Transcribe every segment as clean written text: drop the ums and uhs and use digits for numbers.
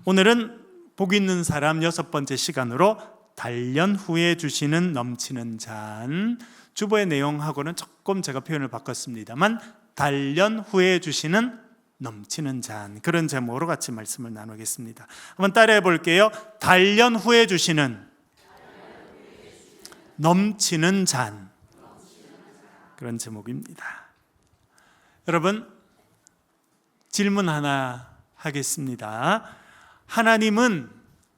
오늘은 복 있는 사람 6번째 시간으로 단련 후에 주시는 넘치는 잔, 주보의 내용하고는 조금 제가 표현을 바꿨습니다만 단련 후에 주시는 넘치는 잔, 그런 제목으로 같이 말씀을 나누겠습니다. 한번 따라해 볼게요. 단련 후에 주시는 넘치는 잔, 그런 제목입니다. 여러분, 질문 하나 하겠습니다. 하나님은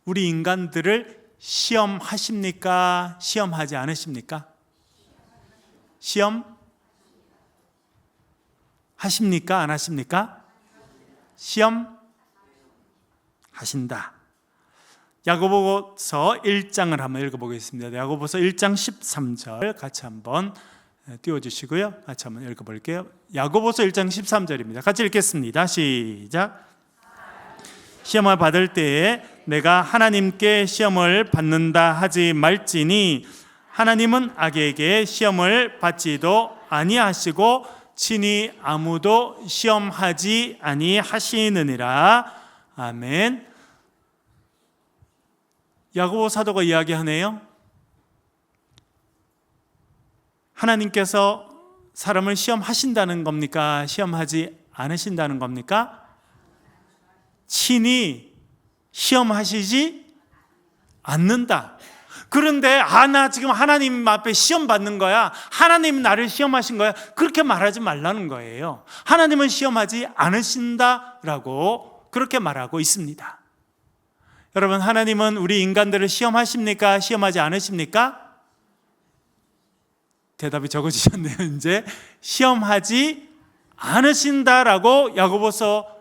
우리 인간들을 시험하십니까? 시험하지 않으십니까? 시험하십니까? 안 하십니까? 시험하신다. 야고보서 1장을 한번 읽어보겠습니다. 야고보서 1장 13절 같이 한번 띄워주시고요. 같이 한번 읽어볼게요. 야고보서 1장 13절입니다. 같이 읽겠습니다. 시작. 시험을 받을 때에 내가 하나님께 시험을 받는다 하지 말지니 하나님은 악에게 시험을 받지도 아니하시고 친히 아무도 시험하지 아니하시느니라. 아멘. 야고보 사도가 이야기하네요. 하나님께서 사람을 시험하신다는 겁니까? 시험하지 않으신다는 겁니까? 친히 시험하시지 않는다. 그런데 나 지금 하나님 앞에 시험 받는 거야, 하나님 나를 시험하신 거야, 그렇게 말하지 말라는 거예요. 하나님은 시험하지 않으신다라고 그렇게 말하고 있습니다. 여러분, 하나님은 우리 인간들을 시험하십니까? 시험하지 않으십니까? 대답이 적어지셨네요. 이제 시험하지 않으신다라고 야고보서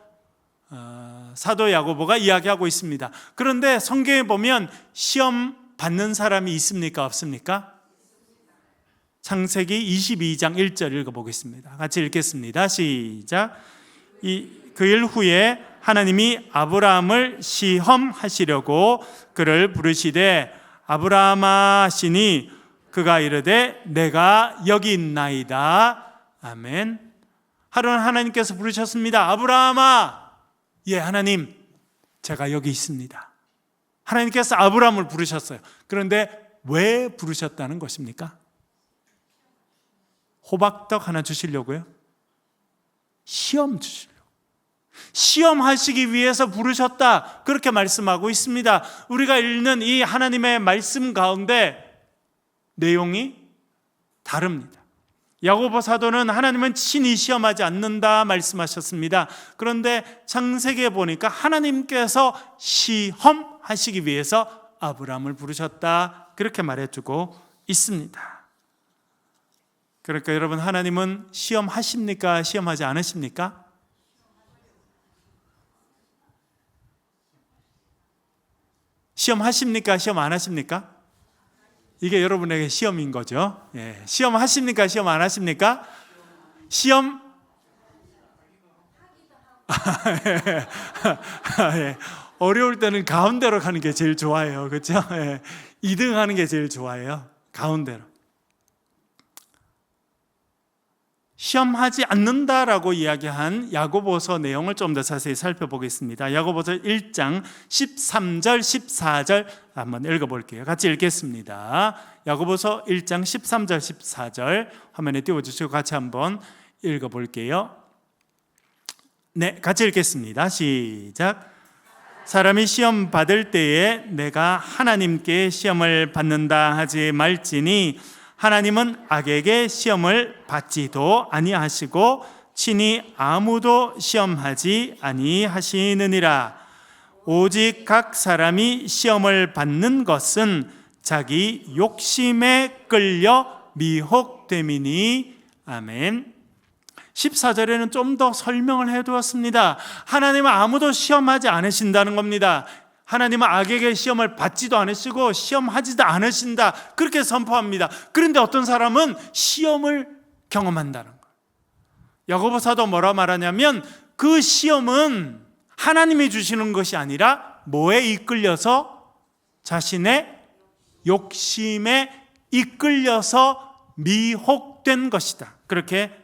사도 야고보가 이야기하고 있습니다. 그런데 성경에 보면 시험 받는 사람이 있습니까? 없습니까? 창세기 22장 1절 읽어보겠습니다. 같이 읽겠습니다. 시작. 그 일 후에 하나님이 아브라함을 시험하시려고 그를 부르시되 아브라함아 하시니 그가 이르되 내가 여기 있나이다. 아멘. 하루는 하나님께서 부르셨습니다. 아브라함아. 예, 하나님, 제가 여기 있습니다. 하나님께서 아브라함을 부르셨어요. 그런데 왜 부르셨다는 것입니까? 호박떡 하나 주시려고요? 시험 주시려고. 시험하시기 위해서 부르셨다, 그렇게 말씀하고 있습니다. 우리가 읽는 이 하나님의 말씀 가운데 내용이 다릅니다. 야고보 사도는 하나님은 친히 시험하지 않는다 말씀하셨습니다. 그런데 창세기에 보니까 하나님께서 시험하시기 위해서 아브라함을 부르셨다, 그렇게 말해주고 있습니다. 그러니까 여러분, 하나님은 시험하십니까? 시험하지 않으십니까? 시험하십니까? 시험 안 하십니까? 이게 여러분에게 시험인 거죠. 예. 시험 하십니까? 시험 안 하십니까? 시험 예. 어려울 때는 가운데로 가는 게 제일 좋아요. 그렇죠? 예. 2등 하는 게 제일 좋아요. 가운데로. 시험하지 않는다라고 이야기한 야고보서 내용을 좀 더 자세히 살펴보겠습니다. 야고보서 1장 13절 14절 한번 읽어볼게요. 같이 읽겠습니다. 야고보서 1장 13절 14절 화면에 띄워주시고 같이 한번 읽어볼게요. 네, 같이 읽겠습니다. 시작. 사람이 시험 받을 때에 내가 하나님께 시험을 받는다 하지 말지니 하나님은 악에게 시험을 받지도 아니하시고 친히 아무도 시험하지 아니하시느니라. 오직 각 사람이 시험을 받는 것은 자기 욕심에 끌려 미혹됨이니. 아멘. 14절에는 좀 더 설명을 해두었습니다. 하나님은 아무도 시험하지 않으신다는 겁니다. 하나님은 악에게 시험을 받지도 않으시고 시험하지도 않으신다, 그렇게 선포합니다. 그런데 어떤 사람은 시험을 경험한다는 거예요. 야고보사도 뭐라 말하냐면 그 시험은 하나님이 주시는 것이 아니라 뭐에 이끌려서? 자신의 욕심에 이끌려서 미혹된 것이다. 그렇게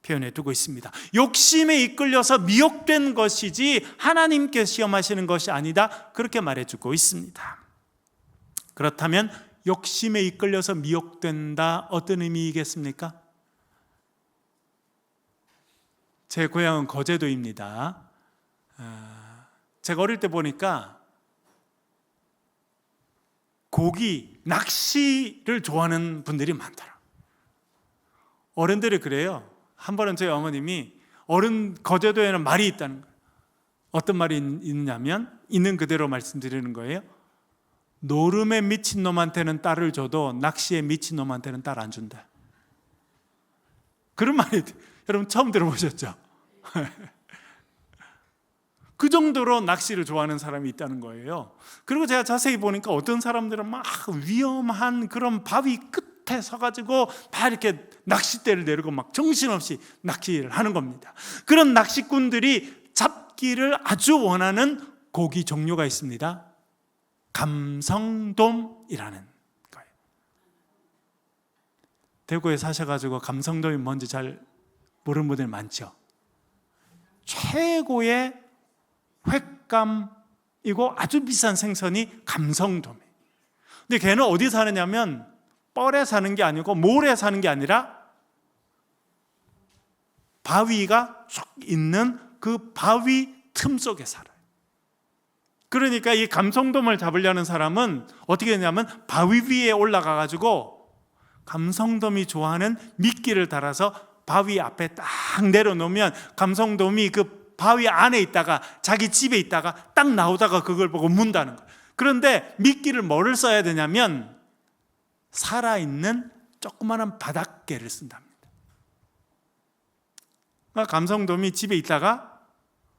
표현해 두고 있습니다. 욕심에 이끌려서 미혹된 것이지 하나님께 시험하시는 것이 아니다. 그렇게 말해 주고 있습니다. 그렇다면 욕심에 이끌려서 미혹된다, 어떤 의미이겠습니까? 제 고향은 거제도입니다. 제가 어릴 때 보니까 고기, 낚시를 좋아하는 분들이 많더라. 어른들이 그래요. 한 번은 저희 어머님이 거제도에는 말이 있다는 거예요. 어떤 말이 있냐면, 있는 그대로 말씀드리는 거예요. 노름에 미친 놈한테는 딸을 줘도 낚시에 미친 놈한테는 딸 안 준다. 그런 말이 여러분 처음 들어보셨죠? 그 정도로 낚시를 좋아하는 사람이 있다는 거예요. 그리고 제가 자세히 보니까 어떤 사람들은 막 위험한 그런 바위 끝에 서가지고 다 이렇게 낚싯대를 내리고 막 정신없이 낚시를 하는 겁니다. 그런 낚시꾼들이 잡기를 아주 원하는 고기 종류가 있습니다. 감성돔이라는 거예요. 대구에 사셔가지고 감성돔이 뭔지 잘 모르는 분들 많죠. 최고의 횟감이고 아주 비싼 생선이 감성돔이에요. 근데 걔는 어디 사느냐면 뻘에 사는 게 아니고 모래 사는 게 아니라 바위가 쭉 있는 그 바위 틈 속에 살아요. 그러니까 이 감성돔을 잡으려는 사람은 어떻게 되냐면 바위 위에 올라가 가지고 감성돔이 좋아하는 미끼를 달아서 바위 앞에 딱 내려놓으면 감성돔이 그 바위 안에 있다가 자기 집에 있다가 딱 나오다가 그걸 보고 문다는 거예요. 그런데 미끼를 뭐를 써야 되냐면 살아있는 조그마한 바닷개를 쓴답니다. 그러니까 감성돔이 집에 있다가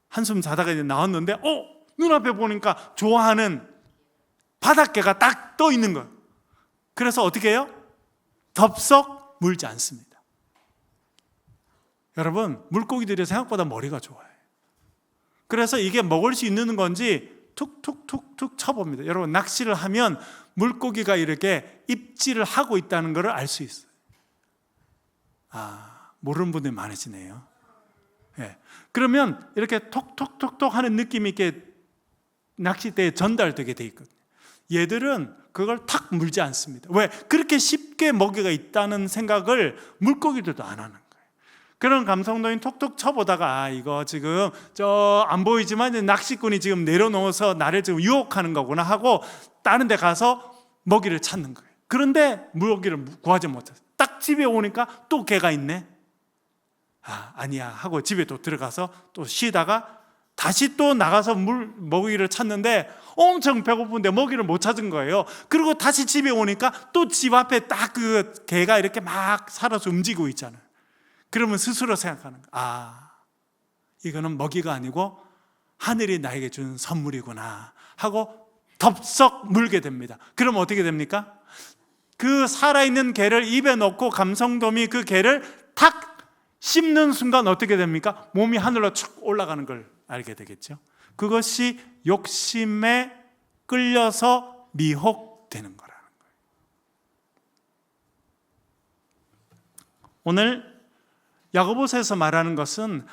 한숨 자다가 이제 나왔는데 눈앞에 보니까 좋아하는 바닷개가 딱 떠 있는 거예요. 그래서 어떻게 해요? 덥석 물지 않습니다. 여러분, 물고기들이 생각보다 머리가 좋아요. 그래서 이게 먹을 수 있는 건지 툭툭툭툭 쳐봅니다. 여러분, 낚시를 하면 물고기가 이렇게 입질을 하고 있다는 것을 알 수 있어요. 모르는 분들이 많으시네요. 네. 그러면 이렇게 톡톡톡톡 하는 느낌이 이렇게 낚싯대에 전달되게 돼 있거든요. 얘들은 그걸 탁 물지 않습니다. 왜? 그렇게 쉽게 먹이가 있다는 생각을 물고기들도 안 하는 거예요. 그런 감성돔이 톡톡 쳐보다가 이거 지금 안 보이지만 이제 낚시꾼이 지금 내려놓아서 나를 지금 유혹하는 거구나 하고 다른 데 가서 먹이를 찾는 거예요. 그런데 물고기를 구하지 못해서 딱 집에 오니까 또 개가 있네. 아니야 하고 집에 또 들어가서 또 쉬다가 다시 또 나가서 먹이를 찾는데 엄청 배고픈데 먹이를 못 찾은 거예요. 그리고 다시 집에 오니까 또 집 앞에 딱 그 개가 이렇게 막 살아서 움직이고 있잖아요. 그러면 스스로 생각하는 거예요. 이거는 먹이가 아니고 하늘이 나에게 준 선물이구나 하고 덥석 물게 됩니다. 그러면 어떻게 됩니까? 그 살아있는 개를 입에 넣고 감성돔이 그 개를 탁 씹는 순간 어떻게 됩니까? 몸이 하늘로 쭉 올라가는 걸 알게 되겠죠. 그것이 욕심에 끌려서 미혹되는 거라는 거예요. 오늘 야고보서에서 말하는 것은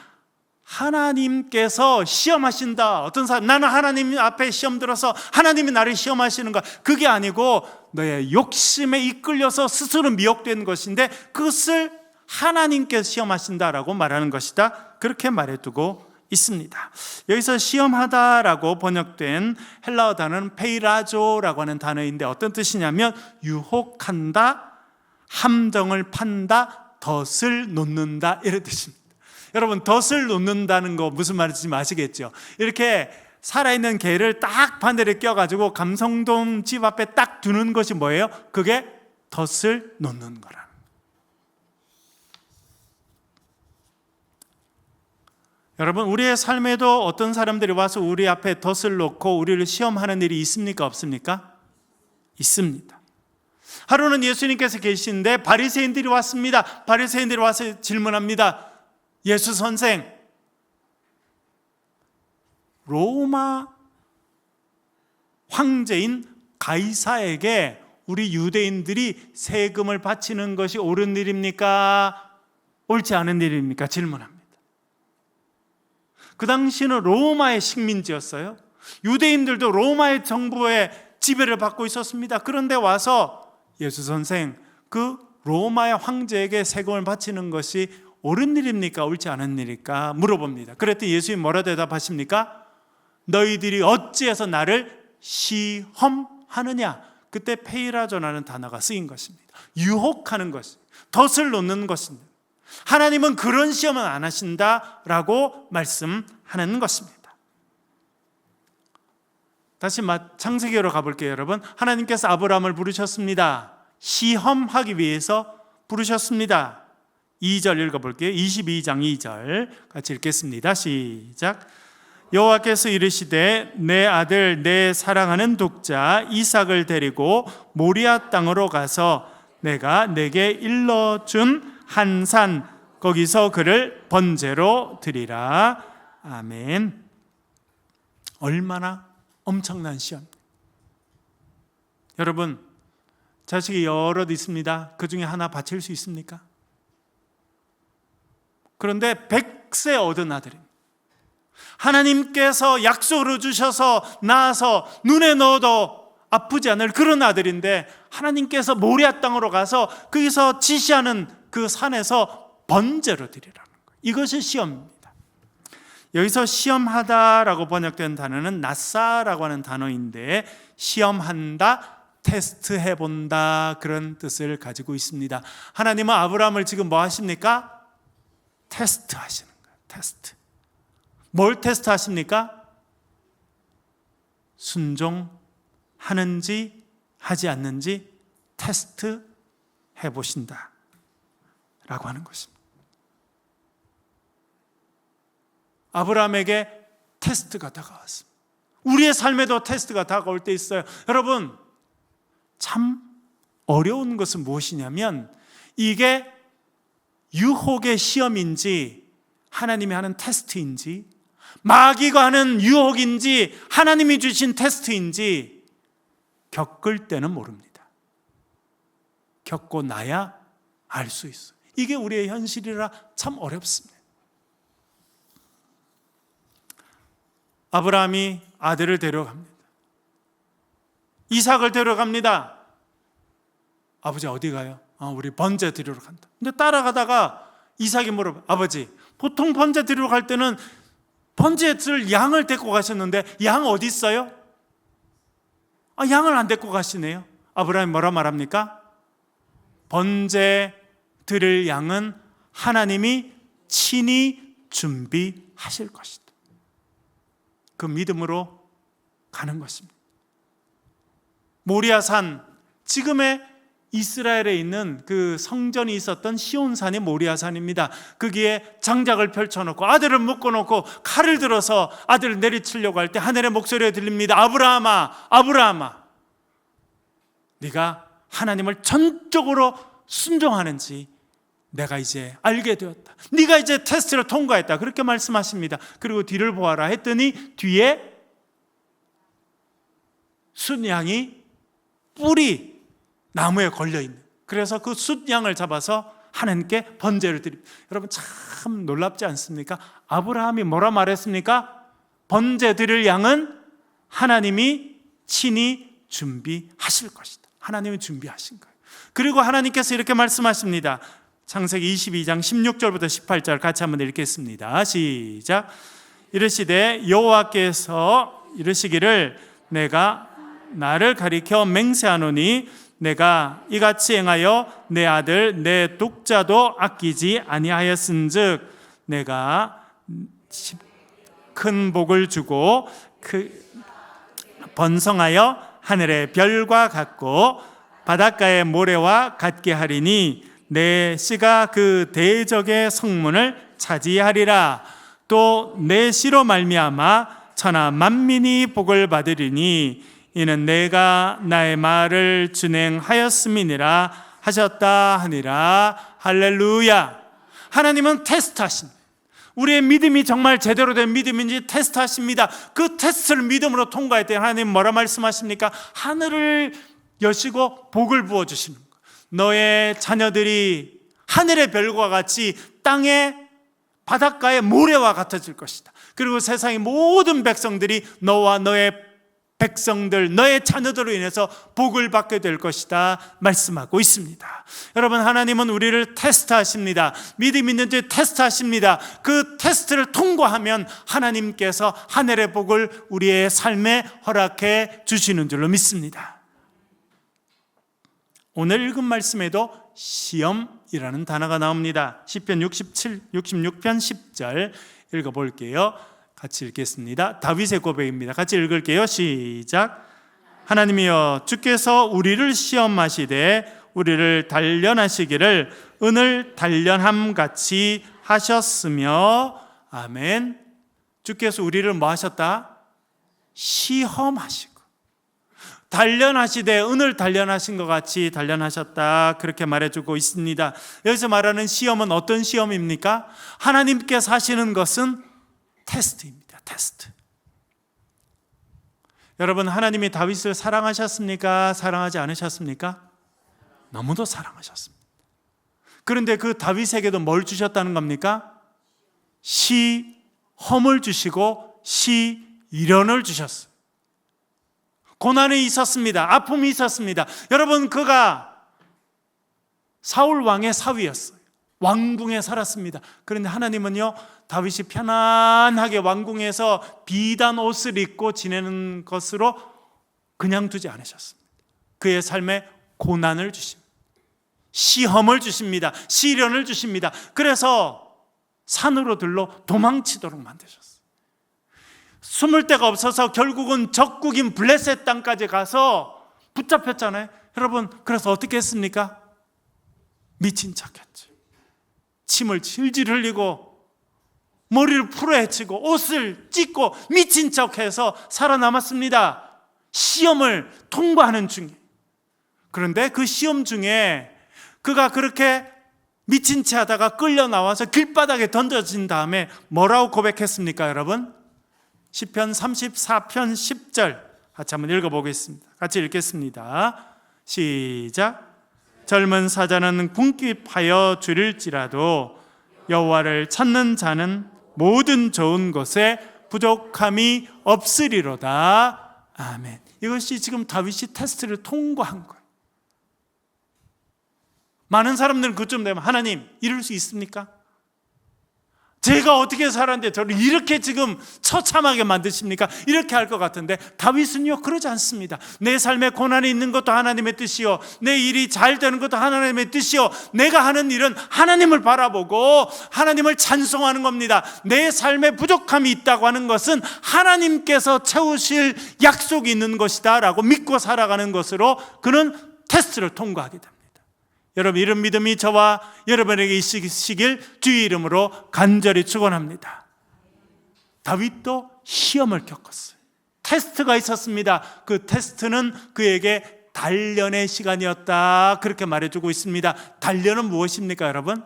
하나님께서 시험하신다. 어떤 사람, 나는 하나님 앞에 시험 들어서 하나님이 나를 시험하시는 것, 그게 아니고 너의 욕심에 이끌려서 스스로 미혹된 것인데 그것을 하나님께서 시험하신다라고 말하는 것이다. 그렇게 말해두고 있습니다. 여기서 시험하다라고 번역된 헬라어 단어는 페이라조라고 하는 단어인데 어떤 뜻이냐면 유혹한다, 함정을 판다, 덫을 놓는다 이런 뜻입니다. 여러분, 덫을 놓는다는 거 무슨 말인지 아시겠죠? 이렇게 살아있는 개를 딱 바늘에 껴가지고 감성돔 집 앞에 딱 두는 것이 뭐예요? 그게 덫을 놓는 거라. 여러분, 우리의 삶에도 어떤 사람들이 와서 우리 앞에 덫을 놓고 우리를 시험하는 일이 있습니까? 없습니까? 있습니다. 하루는 예수님께서 계시는데 바리새인들이 왔습니다. 바리새인들이 와서 질문합니다. 예수 선생, 로마 황제인 가이사에게 우리 유대인들이 세금을 바치는 것이 옳은 일입니까? 옳지 않은 일입니까? 질문합니다. 그 당시는 로마의 식민지였어요. 유대인들도 로마의 정부의 지배를 받고 있었습니다. 그런데 와서 예수 선생, 그 로마의 황제에게 세금을 바치는 것이 옳은 일입니까? 옳지 않은 일입니까? 물어봅니다. 그랬더니 예수님이 뭐라 대답하십니까? 너희들이 어찌해서 나를 시험하느냐? 그때 페이라조라는 단어가 쓰인 것입니다. 유혹하는 것, 덫을 놓는 것입니다. 하나님은 그런 시험은 안 하신다라고 말씀하는 것입니다. 다시 창세기로 가볼게요, 여러분. 하나님께서 아브라함을 부르셨습니다. 시험하기 위해서 부르셨습니다. 2절 읽어볼게요. 22장 2절 같이 읽겠습니다. 시작. 여호와께서 이르시되 내 아들 내 사랑하는 독자 이삭을 데리고 모리아 땅으로 가서 내가 내게 일러준 한 산 거기서 그를 번제로 드리라. 아멘. 얼마나 엄청난 시험. 여러분, 자식이 여럿 있습니다. 그 중에 하나 바칠 수 있습니까? 그런데 100세 얻은 아들입니다. 하나님께서 약속을 주셔서 낳아서 눈에 넣어도 아프지 않을 그런 아들인데 하나님께서 모리아 땅으로 가서 거기서 지시하는 그 산에서 번제로 드리라는 거예요. 이것이 시험입니다. 여기서 시험하다라고 번역된 단어는 나사라고 하는 단어인데 시험한다, 테스트해본다 그런 뜻을 가지고 있습니다. 하나님은 아브라함을 지금 뭐 하십니까? 테스트 하시는 거예요. 테스트. 뭘 테스트 하십니까? 순종하는지 하지 않는지 테스트 해보신다 라고 하는 것입니다. 아브라함에게 테스트가 다가왔습니다. 우리의 삶에도 테스트가 다가올 때 있어요. 여러분, 참 어려운 것은 무엇이냐면 이게 유혹의 시험인지 하나님이 하는 테스트인지 마귀가 하는 유혹인지 하나님이 주신 테스트인지 겪을 때는 모릅니다. 겪고 나야 알 수 있어요. 이게 우리의 현실이라 참 어렵습니다. 아브라함이 아들을 데려갑니다. 이삭을 데려갑니다. 아버지 어디 가요? 우리 번제 드리러 간다. 근데 따라가다가 이삭이 물어봐. 아버지, 보통 번제 드리러 갈 때는 번제에 들 양을 데리고 가셨는데 양 어디 있어요? 양을 안 데리고 가시네요. 아브라함이 뭐라 말합니까? 번제 드릴 양은 하나님이 친히 준비하실 것이다. 그 믿음으로 가는 것입니다. 모리아산, 지금의 이스라엘에 있는 그 성전이 있었던 시온산이 모리아산입니다. 거기에 장작을 펼쳐놓고 아들을 묶어놓고 칼을 들어서 아들을 내리치려고 할 때 하늘의 목소리가 들립니다. 아브라함아, 아브라함아, 네가 하나님을 전적으로 순종하는지 내가 이제 알게 되었다. 네가 이제 테스트를 통과했다. 그렇게 말씀하십니다. 그리고 뒤를 보아라 했더니 뒤에 숫양이 뿔이 나무에 걸려있는, 그래서 그 숫양을 잡아서 하나님께 번제를 드립니다. 여러분 참 놀랍지 않습니까? 아브라함이 뭐라 말했습니까? 번제 드릴 양은 하나님이 친히 준비하실 것이다. 하나님이 준비하신 거예요. 그리고 하나님께서 이렇게 말씀하십니다. 창세기 22장 16절부터 18절 같이 한번 읽겠습니다. 시작. 이르시되 여호와께서 이르시기를 내가 나를 가리켜 맹세하노니 내가 이같이 행하여 내 아들 내 독자도 아끼지 아니하였은즉 내가 큰 복을 주고 번성하여 하늘의 별과 같고 바닷가의 모래와 같게 하리니 내 씨가 그 대적의 성문을 차지하리라. 또 내 씨로 말미암아 천하 만민이 복을 받으리니 이는 내가 나의 말을 준행하였음이니라 하셨다 하니라. 할렐루야. 하나님은 테스트하신, 우리의 믿음이 정말 제대로 된 믿음인지 테스트하십니다. 그 테스트를 믿음으로 통과할 때 하나님 뭐라 말씀하십니까? 하늘을 여시고 복을 부어주시는 것. 너의 자녀들이 하늘의 별과 같이 땅의 바닷가의 모래와 같아질 것이다. 그리고 세상의 모든 백성들이 너와 너의 백성들, 너의 자녀들로 인해서 복을 받게 될 것이다 말씀하고 있습니다. 여러분, 하나님은 우리를 테스트하십니다. 믿음 있는지 테스트하십니다. 그 테스트를 통과하면 하나님께서 하늘의 복을 우리의 삶에 허락해 주시는 줄로 믿습니다. 오늘 읽은 말씀에도 시험이라는 단어가 나옵니다. 시편 66편 10절 읽어볼게요. 같이 읽겠습니다. 다윗의 고백입니다. 같이 읽을게요. 시작. 하나님이여, 주께서 우리를 시험하시되 우리를 단련하시기를 은을 단련함 같이 하셨으며. 아멘. 주께서 우리를 뭐 하셨다? 시험하시고 단련하시되 은을 단련하신 것 같이 단련하셨다, 그렇게 말해주고 있습니다. 여기서 말하는 시험은 어떤 시험입니까? 하나님께서 하시는 것은 테스트입니다. 테스트. 여러분, 하나님이 다윗을 사랑하셨습니까? 사랑하지 않으셨습니까? 너무도 사랑하셨습니다. 그런데 그 다윗에게도 뭘 주셨다는 겁니까? 시험을 주시고 시련을 주셨어요. 고난이 있었습니다. 아픔이 있었습니다. 여러분, 그가 사울 왕의 사위였어요. 왕궁에 살았습니다. 그런데 하나님은요, 다윗이 편안하게 왕궁에서 비단 옷을 입고 지내는 것으로 그냥 두지 않으셨습니다. 그의 삶에 고난을 주십니다. 시험을 주십니다. 시련을 주십니다. 그래서 산으로 들러 도망치도록 만드셨어요. 숨을 데가 없어서 결국은 적국인 블레셋 땅까지 가서 붙잡혔잖아요. 여러분, 그래서 어떻게 했습니까? 미친 척했죠. 침을 질질 흘리고 머리를 풀어헤치고 옷을 찢고 미친 척해서 살아남았습니다. 시험을 통과하는 중에. 그런데 그 시험 중에 그가 그렇게 미친 채 하다가 끌려 나와서 길바닥에 던져진 다음에 뭐라고 고백했습니까, 여러분? 시편 34편 10절 같이 한번 읽어보겠습니다. 같이 읽겠습니다. 시작. 젊은 사자는 궁핍하여 줄일지라도 여호와를 찾는 자는 모든 좋은 것에 부족함이 없으리로다. 아멘. 이것이 지금 다윗이 테스트를 통과한 거예요. 많은 사람들은 그쯤 되면 하나님, 이럴 수 있습니까? 제가 어떻게 살았는데 저를 이렇게 지금 처참하게 만드십니까? 이렇게 할 것 같은데 다윗은요, 그러지 않습니다. 내 삶에 고난이 있는 것도 하나님의 뜻이요, 내 일이 잘 되는 것도 하나님의 뜻이요, 내가 하는 일은 하나님을 바라보고 하나님을 찬송하는 겁니다. 내 삶에 부족함이 있다고 하는 것은 하나님께서 채우실 약속이 있는 것이다 라고 믿고 살아가는 것으로 그는 테스트를 통과하게 됩니다. 여러분, 이런 믿음이 저와 여러분에게 있으시길 주의 이름으로 간절히 축원합니다. 다윗도 시험을 겪었어요. 테스트가 있었습니다. 그 테스트는 그에게 단련의 시간이었다, 그렇게 말해주고 있습니다. 단련은 무엇입니까, 여러분?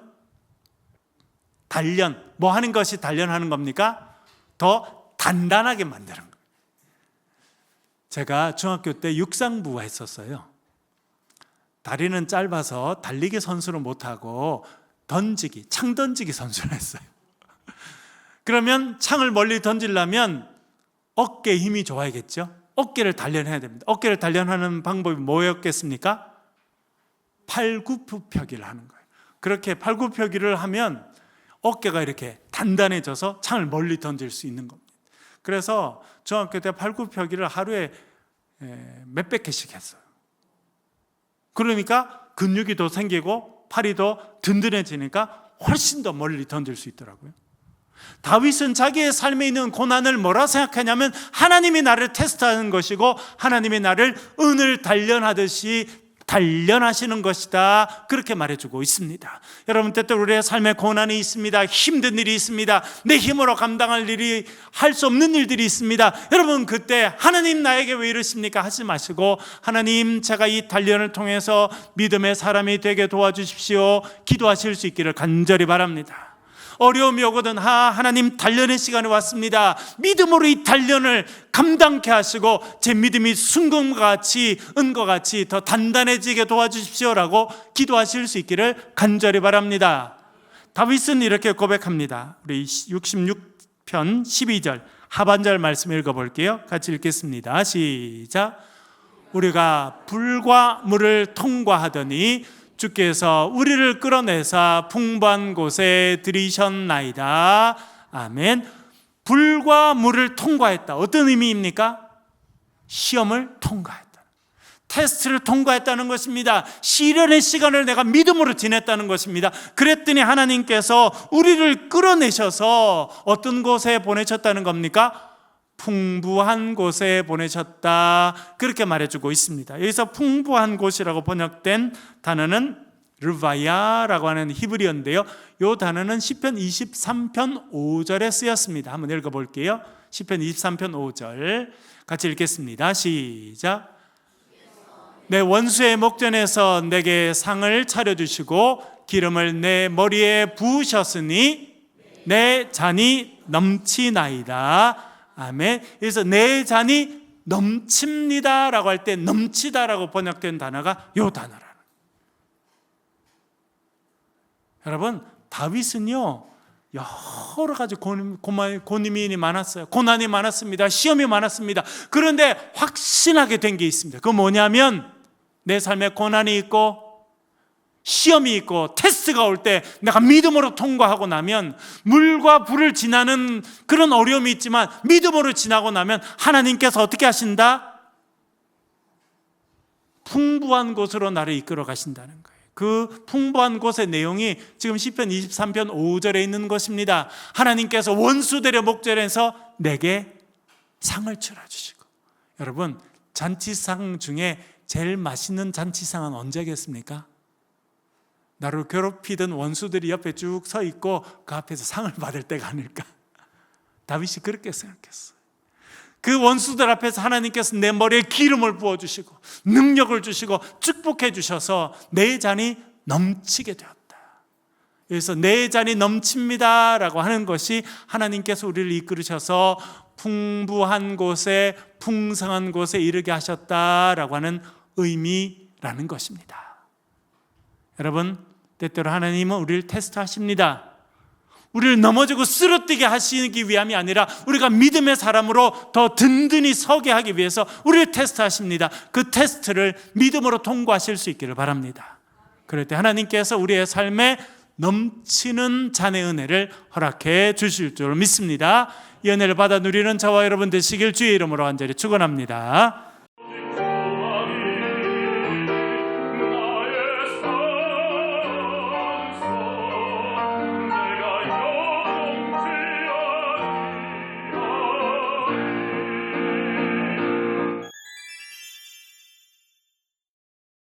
단련, 뭐 하는 것이 단련하는 겁니까? 더 단단하게 만드는 거예요. 제가 중학교 때 육상부 했었어요. 다리는 짧아서 달리기 선수를 못하고 던지기, 창 던지기 선수를 했어요. 그러면 창을 멀리 던지려면 어깨에 힘이 좋아야겠죠. 어깨를 단련해야 됩니다. 어깨를 단련하는 방법이 뭐였겠습니까? 팔굽혀펴기를 하는 거예요. 그렇게 팔굽혀펴기를 하면 어깨가 이렇게 단단해져서 창을 멀리 던질 수 있는 겁니다. 그래서 중학교 때 팔굽혀펴기를 하루에 몇백 개씩 했어요. 그러니까 근육이 더 생기고 팔이 더 든든해지니까 훨씬 더 멀리 던질 수 있더라고요. 다윗은 자기의 삶에 있는 고난을 뭐라 생각하냐면 하나님이 나를 테스트하는 것이고 하나님이 나를 은을 단련하듯이 단련하시는 것이다, 그렇게 말해주고 있습니다. 여러분, 때때로 우리의 삶에 고난이 있습니다. 힘든 일이 있습니다. 내 힘으로 감당할 일이, 할 수 없는 일들이 있습니다. 여러분, 그때 하나님 나에게 왜 이러십니까? 하지 마시고 하나님, 제가 이 단련을 통해서 믿음의 사람이 되게 도와주십시오, 기도하실 수 있기를 간절히 바랍니다. 어려움이 오거든 하나님 단련의 시간이 왔습니다. 믿음으로 이 단련을 감당케 하시고 제 믿음이 순금과 같이 은과 같이 더 단단해지게 도와주십시오라고 기도하실 수 있기를 간절히 바랍니다. 다윗은 이렇게 고백합니다. 우리 66편 12절 하반절 말씀 읽어볼게요. 같이 읽겠습니다. 시작. 우리가 불과 물을 통과하더니 주께서 우리를 끌어내사 풍부한 곳에 들이셨나이다. 아멘. 불과 물을 통과했다. 어떤 의미입니까? 시험을 통과했다. 테스트를 통과했다는 것입니다. 시련의 시간을 내가 믿음으로 지냈다는 것입니다. 그랬더니 하나님께서 우리를 끌어내셔서 어떤 곳에 보내셨다는 겁니까? 풍부한 곳에 보내셨다. 그렇게 말해주고 있습니다. 여기서 풍부한 곳이라고 번역된 단어는 르바야라고 하는 히브리어인데요, 이 단어는 시편 23편 5절에 쓰였습니다. 한번 읽어볼게요. 시편 23편 5절 같이 읽겠습니다. 시작. 내 원수의 목전에서 내게 상을 차려주시고 기름을 내 머리에 부으셨으니 내 잔이 넘치나이다. 아멘. 그래서 내 잔이 넘칩니다 라고 할 때 넘치다라고 번역된 단어가 이 단어라는. 여러분, 다윗은요 여러 가지 고민이 많았어요. 고난이 많았습니다. 시험이 많았습니다. 그런데 확신하게 된 게 있습니다. 그건 뭐냐면 내 삶에 고난이 있고 시험이 있고 테스트가 올 때 내가 믿음으로 통과하고 나면, 물과 불을 지나는 그런 어려움이 있지만 믿음으로 지나고 나면 하나님께서 어떻게 하신다? 풍부한 곳으로 나를 이끌어 가신다는 거예요. 그 풍부한 곳의 내용이 지금 시편 23편 5절에 있는 것입니다. 하나님께서 원수들의 목전에서 내게 상을 차려주시고. 여러분, 잔치상 중에 제일 맛있는 잔치상은 언제겠습니까? 나를 괴롭히던 원수들이 옆에 쭉 서 있고 그 앞에서 상을 받을 때가 아닐까. 다윗이 그렇게 생각했어요. 그 원수들 앞에서 하나님께서 내 머리에 기름을 부어주시고 능력을 주시고 축복해 주셔서 내 잔이 넘치게 되었다. 그래서 내 잔이 넘칩니다 라고 하는 것이 하나님께서 우리를 이끌으셔서 풍부한 곳에, 풍성한 곳에 이르게 하셨다라고 하는 의미라는 것입니다. 여러분, 때때로 하나님은 우리를 테스트하십니다. 우리를 넘어지고 쓰러뜨게 하시기 위함이 아니라 우리가 믿음의 사람으로 더 든든히 서게 하기 위해서 우리를 테스트하십니다. 그 테스트를 믿음으로 통과하실 수 있기를 바랍니다. 그럴 때 하나님께서 우리의 삶에 넘치는 잔의 은혜를 허락해 주실 줄 믿습니다. 이 은혜를 받아 누리는 저와 여러분 되시길 주의 이름으로 간절히 축원합니다.